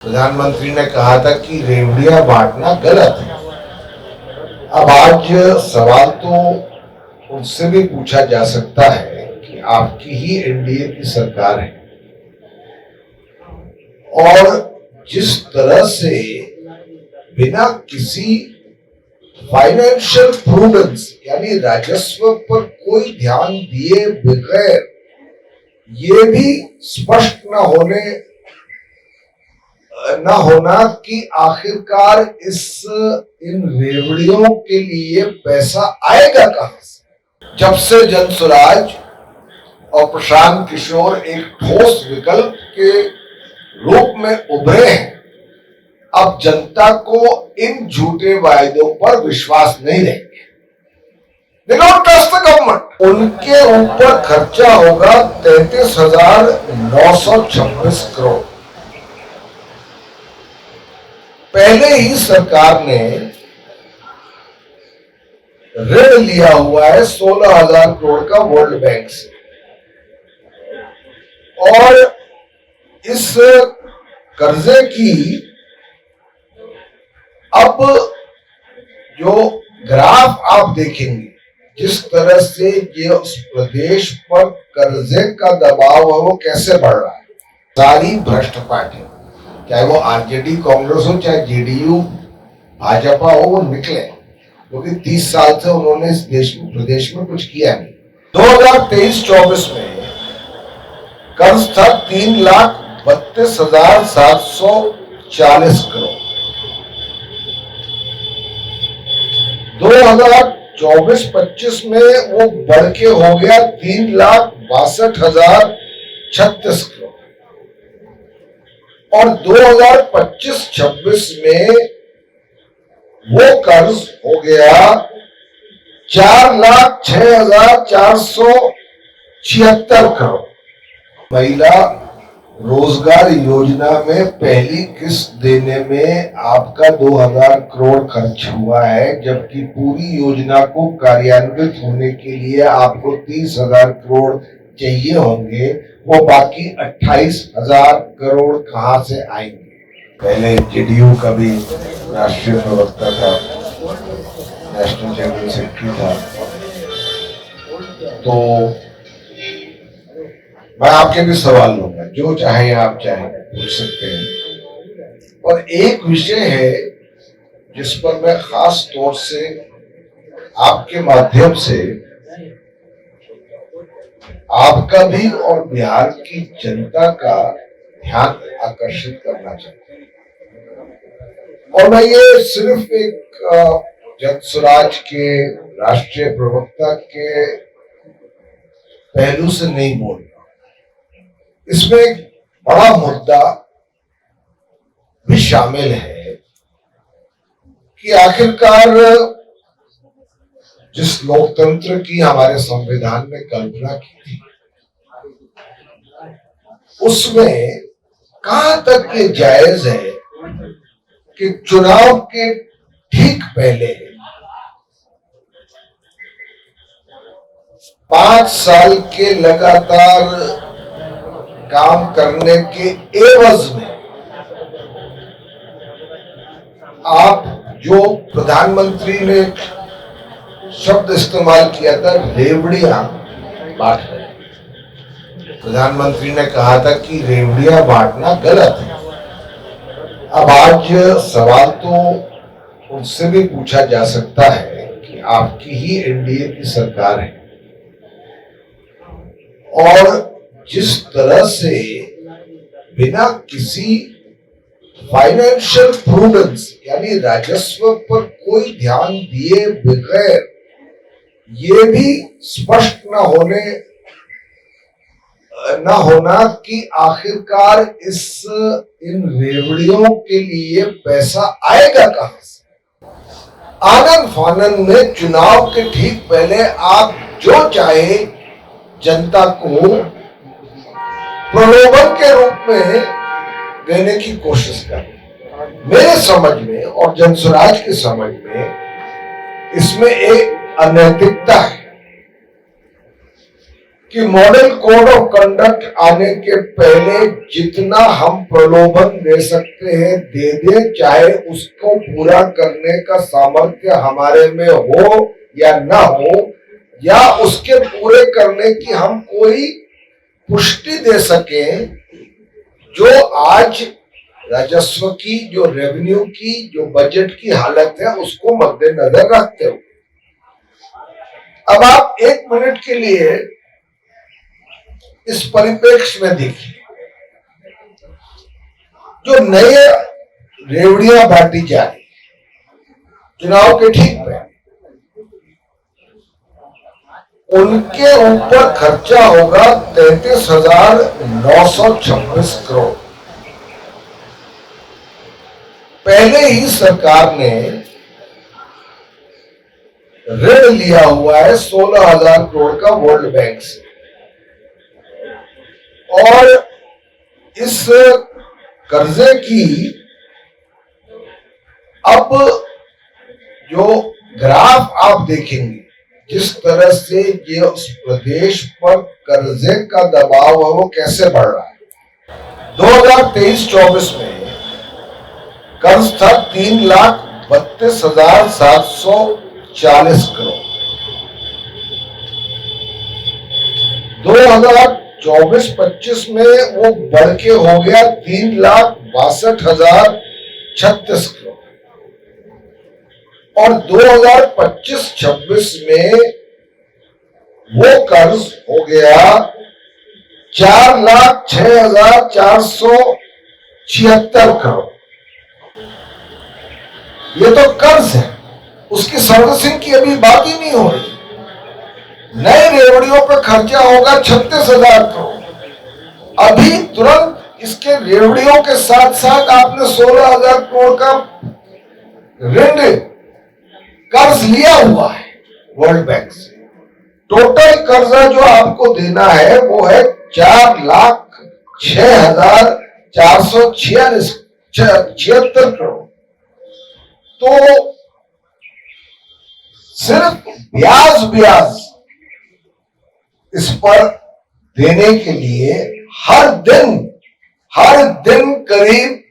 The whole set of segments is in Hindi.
प्रधानमंत्री ने कहा था कि रेवड़ियां बांटना गलत है। अब आज सवाल तो उनसे भी पूछा जा सकता है कि आपकी ही एनडीए की सरकार है और जिस तरह से बिना किसी फाइनेंशियल प्रूडेंस यानी राजस्व पर कोई ध्यान दिए बगैर ये भी स्पष्ट न होना कि आखिरकार इन रेवड़ियों के लिए पैसा आएगा कहां से। जब से जनसुराज और प्रशांत किशोर एक ठोस विकल्प के रूप में उभरे हैं, अब जनता को इन झूठे वायदों पर विश्वास नहीं रहेगा। They don't trust the government। उनके ऊपर खर्चा होगा 33,926 करोड़। पहले ही सरकार ने ऋण लिया हुआ है 16,000 करोड़ का वर्ल्ड बैंक से और इस कर्जे की अब जो ग्राफ आप देखेंगे, जिस तरह से ये उस प्रदेश पर कर्जे का दबाव है वो कैसे बढ़ रहा है। सारी भ्रष्ट पार्टी, चाहे वो आरजेडी कांग्रेस हो चाहे जेडीयू भाजपा हो, वो निकले क्योंकि 30 साल से उन्होंने इस प्रदेश में कुछ किया नहीं। 2023-24 में कर्ज था 3,32,740 करोड़। 2024-25 में वो बढ़ के हो गया 3,62,036 करोड़ और 2025-26 में वो कर्ज हो गया 4,06,476 करोड़। महिला रोजगार योजना में पहली किस्त देने में आपका 2,000 करोड़ खर्च हुआ है, जबकि पूरी योजना को कार्यान्वित होने के लिए आपको 30,000 करोड़ चाहिए होंगे। वो बाकी 28,000 करोड़ कहां से आएंगे। पहले जेडीयू का भी राष्ट्रीय प्रवक्ता था, नेशनल जनरल सेक्रेटरी था, तो मैं आपके भी सवाल लूंगा, जो चाहे आप चाहे पूछ सकते हैं। और एक विषय है जिस पर मैं खास तौर से आपके माध्यम से आपका भी और बिहार की जनता का ध्यान आकर्षित करना चाहता हूं। और मैं ये सिर्फ एक जनसुराज के राष्ट्रीय प्रवक्ता के पहलू से नहीं बोल रहा, इसमें एक बड़ा मुद्दा भी शामिल है कि आखिरकार जिस लोकतंत्र की हमारे संविधान ने कल्पना की थी, उसमें कहां तक ये जायज है कि चुनाव के ठीक पहले 5 साल के लगातार काम करने के एवज में आप जो प्रधानमंत्री ने शब्द इस्तेमाल किया था, रेवड़ियां बांट रहे। प्रधानमंत्री ने कहा था कि रेवड़ियां बांटना गलत है। अब आज सवाल तो उनसे भी पूछा जा सकता है कि आपकी ही एनडीए की सरकार है और जिस तरह से बिना किसी फाइनेंशियल प्रूडेंस यानी राजस्व पर कोई ध्यान दिए बगैर ये भी स्पष्ट न होना कि आखिरकार इन रेवड़ियों के लिए पैसा आएगा कहां से। आनन फानन में चुनाव के ठीक पहले आप जो चाहे जनता को प्रलोभन के रूप में देने की कोशिश करें। मेरे समझ में और जनसुराज की समझ में इसमें एक अनैतिकता है। कि मॉडल कोड ऑफ कंडक्ट आने के पहले जितना हम प्रलोभन दे सकते हैं दे दे, चाहे उसको पूरा करने का सामर्थ्य हमारे में हो या ना हो, या उसके पूरे करने की हम कोई पुष्टि दे सके, जो आज राजस्व की, जो रेवेन्यू की, जो बजट की हालत है उसको मद्देनजर रखते हो। अब आप एक मिनट के लिए इस परिप्रेक्ष्य में देखिए, जो नए रेवड़ियां बांटी जा रही चुनाव के ठीक पहले, उनके ऊपर खर्चा होगा 33,926 करोड़। पहले ही सरकार ने ऋण लिया हुआ है 16,000 करोड़ का वर्ल्ड बैंक से, और इस कर्जे की अब जो ग्राफ आप देखेंगे, जिस तरह से ये उस प्रदेश पर कर्जे का दबाव है वो कैसे बढ़ रहा है। 2023-24 में कर्ज था 3,32,740 करोड़। 2024-25 में वो बढ़ के हो गया 3,62,036 करोड़, और 2025-26 में वो कर्ज हो गया 4,06,476 करोड़। ये तो कर्ज है, उसकी सर्विसिंग की अभी बात ही नहीं हो रही। नई रेवड़ियों पर खर्चा होगा 36,000 करोड़। अभी तुरंत इसके रेवड़ियों के साथ साथ आपने 16,000 करोड़ का ऋण कर्ज लिया हुआ है वर्ल्ड बैंक से। टोटल कर्जा जो आपको देना है वो है 4,06,476 करोड़। तो सिर्फ ब्याज इस पर देने के लिए हर दिन करीब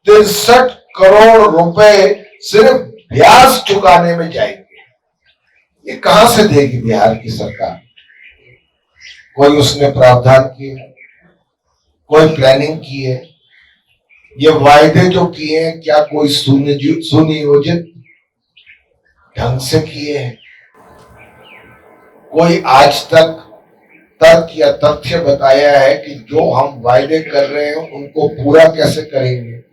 63 करोड़ रुपए सिर्फ ब्याज चुकाने में जाएंगे। ये कहां से देगी बिहार की सरकार? कोई उसने प्रावधान किए, कोई प्लानिंग की है? ये वायदे जो किए हैं क्या कोई सुनियोजित ढंग से किए हैं? कोई आज तक तर्क या तथ्य बताया है कि जो हम वायदे कर रहे हैं उनको पूरा कैसे करेंगे?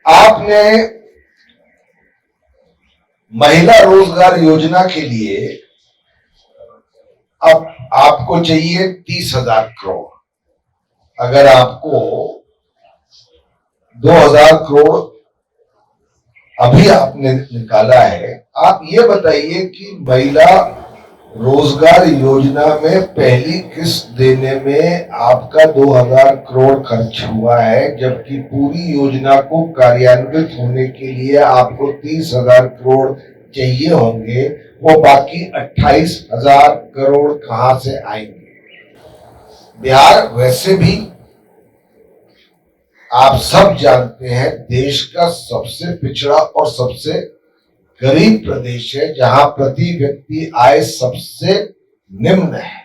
आपने महिला रोजगार योजना के लिए अब आपको चाहिए 30,000 करोड़। अगर आपको 2,000 करोड़ अभी आपने निकाला है, आप ये बताइए कि महिला रोजगार योजना में पहली किस्त देने में आपका 2,000 करोड़ खर्च हुआ है, जबकि पूरी योजना को कार्यान्वित होने के लिए आपको 30,000 करोड़ चाहिए होंगे। वो बाकी 28,000 करोड़ कहां से आएंगे? बिहार वैसे भी आप सब जानते हैं देश का सबसे पिछड़ा और सबसे गरीब प्रदेश है, जहां प्रति व्यक्ति आय सबसे निम्न है।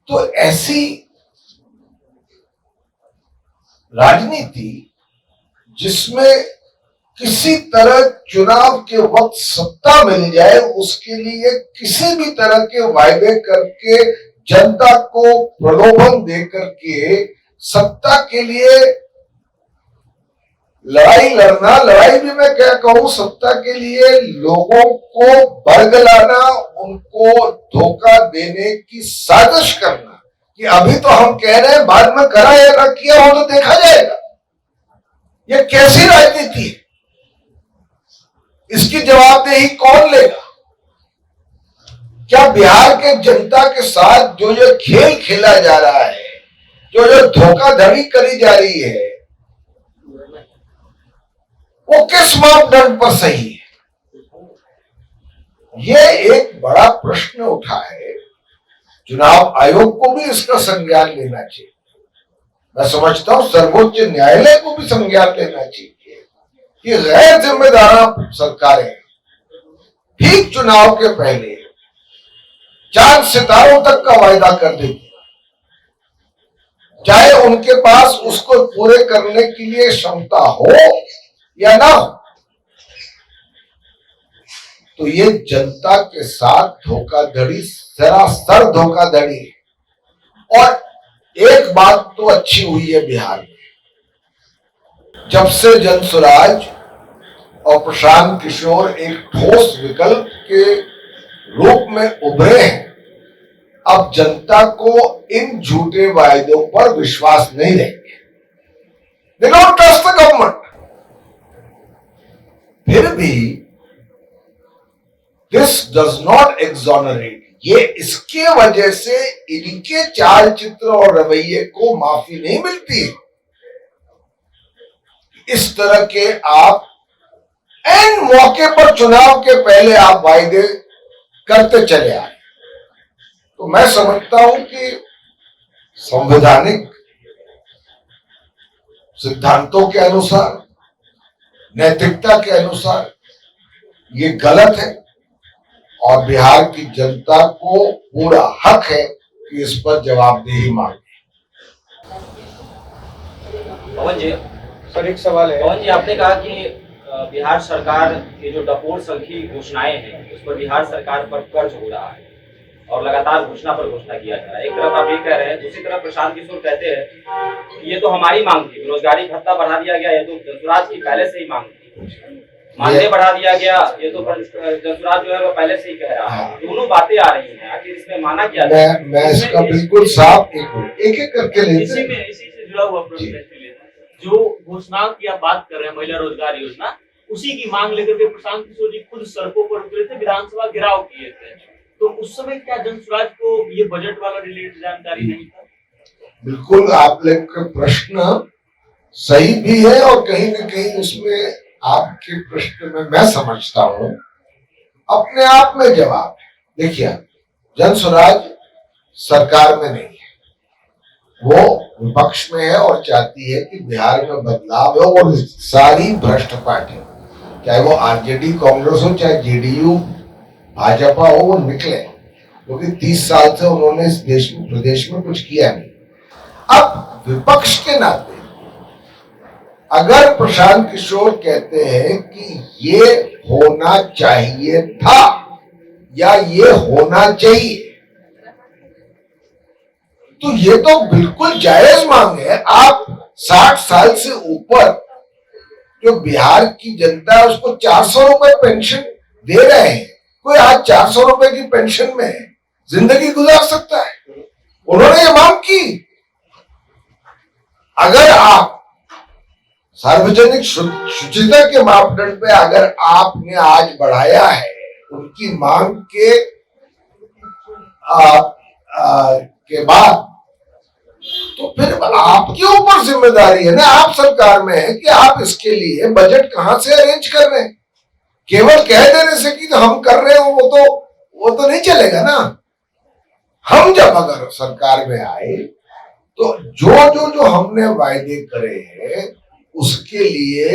तो ऐसी राजनीति जिसमें किसी तरह चुनाव के वक्त सत्ता मिल जाए, उसके लिए किसी भी तरह के वायदे करके जनता को प्रलोभन दे करके सत्ता के लिए लड़ाई लड़ना, लड़ाई भी मैं क्या कहूं, सत्ता के लिए लोगों को बरगलाना, उनको धोखा देने की साजिश करना कि अभी तो हम कह रहे हैं, बाद में करा या ना किया हो तो देखा जाएगा। ये कैसी राजनीति है? इसकी जवाबदेही कौन लेगा? क्या बिहार के जनता के साथ जो ये खेल खेला जा रहा है, जो धोखाधड़ी करी जा रही है, वो किस मापदंड पर सही है? ये एक बड़ा प्रश्न उठा है चुनाव आयोग को भी इसका संज्ञान लेना चाहिए। मैं समझता हूं सर्वोच्च न्यायालय को भी संज्ञान लेना चाहिए कि गैर जिम्मेदार सरकारें ठीक चुनाव के पहले चांद सितारों तक का वायदा कर देती, चाहे उनके पास उसको पूरे करने के लिए क्षमता हो या ना हो। तो ये जनता के साथ धोखाधड़ी, सरासर धोखाधड़ी है। और एक बात तो अच्छी हुई है बिहार में, जब से जनसुराज और प्रशांत किशोर एक ठोस विकल्प के रूप में उभरे हैं, अब जनता को इन झूठे वायदों पर विश्वास नहीं रहेंगे। They don't trust the government। फिर भी दिस डज नॉट एक्सोनरेट, ये इसके वजह से इनके चाल चित्र और रवैये को माफी नहीं मिलती है। इस तरह के आप एन मौके पर चुनाव के पहले आप वायदे करते चले आए, तो मैं समझता हूं कि संवैधानिक सिद्धांतों के अनुसार, नैतिकता के अनुसार ये गलत है और बिहार की जनता को पूरा हक है कि इस पर जवाबदेही मांगे। पवन जी, सर एक सवाल है। पवन जी, आपने कहा कि बिहार सरकार के जो डपोर संखी घोषणाएं हैं उस पर बिहार सरकार पर कर्ज हो रहा है और लगातार घोषणा पर घोषणा किया जा रहा है। एक तरफ आप ये कह रहे हैं, दूसरी तरफ प्रशांत किशोर कहते हैं ये तो हमारी मांग थी, बेरोजगारी भत्ता बढ़ा दिया गया, ये तो जनसुराज की पहले से ही मांग थी, मानदेय बढ़ा दिया गया, ये तो जनसुराज जो है वो पहले से ही कह रहा है। दोनों बातें आ रही हैं, आखिर इसमें माना क्या? मैं इसका बिल्कुल साफ एक करके लेते हैं। इसी से जुड़ा हुआ प्रश्न, जो घोषणाओं की आप बात कर रहे हैं, महिला रोजगार योजना, उसी की मांग लेकर के प्रशांत किशोर जी खुद सड़कों पर उतरे थे, विधानसभा घेराव किए थे। तो उस समय क्या जनसुराज को ये बजट वाला रिलेटेड जानकारी नहीं था? बिल्कुल, आप लोग का प्रश्न सही भी है और कहीं न कहीं उसमें आपके प्रश्न में मैं समझता हूं अपने आप में जवाब है। देखिए, जनसुराज सरकार में नहीं है, वो विपक्ष में है और चाहती है कि बिहार में बदलाव हो और सारी भ्रष्ट पार्टी, चाहे वो आरजेडी कांग्रेस हो, चाहे जेडीयू भाजपा हो, वो निकले, क्योंकि 30 साल से उन्होंने इस देश में, प्रदेश में कुछ किया नहीं। अब विपक्ष के नाते अगर प्रशांत किशोर कहते हैं कि ये होना चाहिए था या ये होना चाहिए, तो ये तो बिल्कुल जायज मांग है। आप 60 साल से ऊपर जो बिहार की जनता है उसको 400 रुपए पेंशन दे रहे हैं। कोई आज 400 रुपए की पेंशन में जिंदगी गुजार सकता है? उन्होंने ये मांग की। अगर आप सार्वजनिक शुचिता के मापदंड पे अगर आपने आज बढ़ाया है उनकी मांग के बाद, तो फिर आपके ऊपर जिम्मेदारी है ना, आप सरकार में है कि आप इसके लिए बजट कहां से अरेंज कर रहे हैं। केवल कह देने से कि हम कर रहे हो वो तो नहीं चलेगा ना। हम जब अगर सरकार में आए तो जो हमने वायदे करे हैं उसके लिए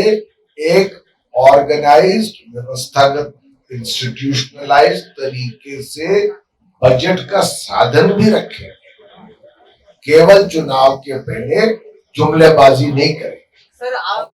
एक ऑर्गेनाइज्ड, व्यवस्थागत, इंस्टीट्यूशनलाइज्ड तरीके से बजट का साधन भी रखें। केवल चुनाव के पहले जुमलेबाजी नहीं करें। सर आप